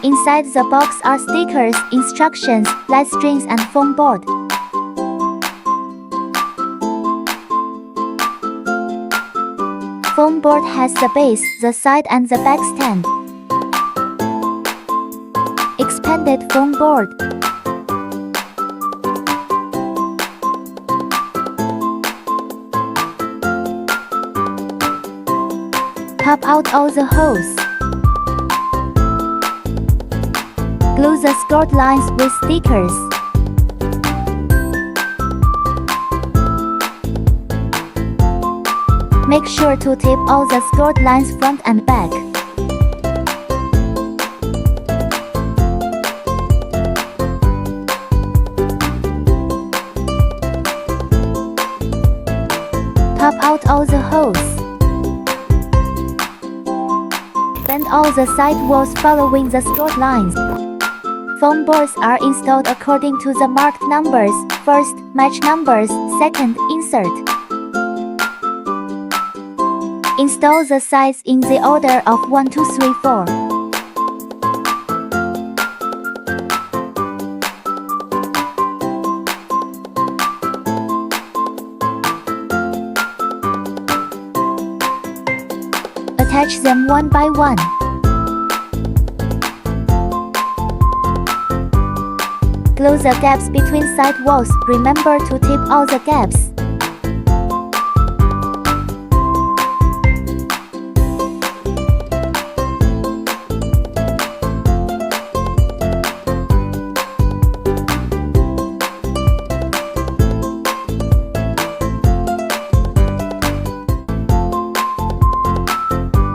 Inside the box are stickers, instructions, light strings and foam board. Foam board has the base, the side and the back stand. Expanded foam board. Pop out all the holes. Glue the scored lines with stickers. Make sure to tape all the scored lines front and back. Pop out all the holes. Bend all the side walls following the scored lines. Foam boards are installed according to the marked numbers. First, match numbers. Second, insert. Install the sides in the order of 1, 2, 3, 4. Attach them one by one. Glue the gaps between side walls. Remember to tape all the gaps.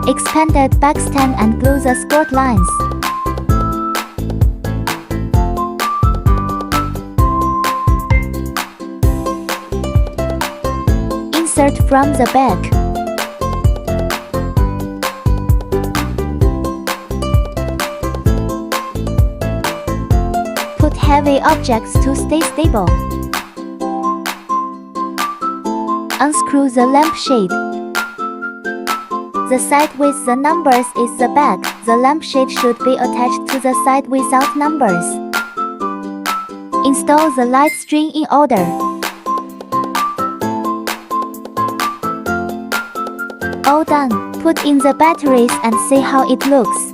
Expanded back stand and glue the scored lines. Insert from the back. Put heavy objects to stay stable. Unscrew the lampshade. The side with the numbers is the back. The lampshade should be attached to the side without numbers. Install the light string in order. All done. Put in the batteries and see how it looks.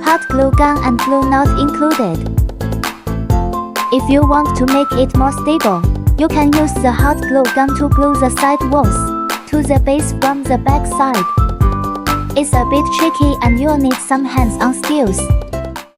Hot glue gun and glue not included. If you want to make it more stable, you can use the hot glue gun to glue the side walls to the base from the back side. It's a bit tricky and you'll need some hands-on skills.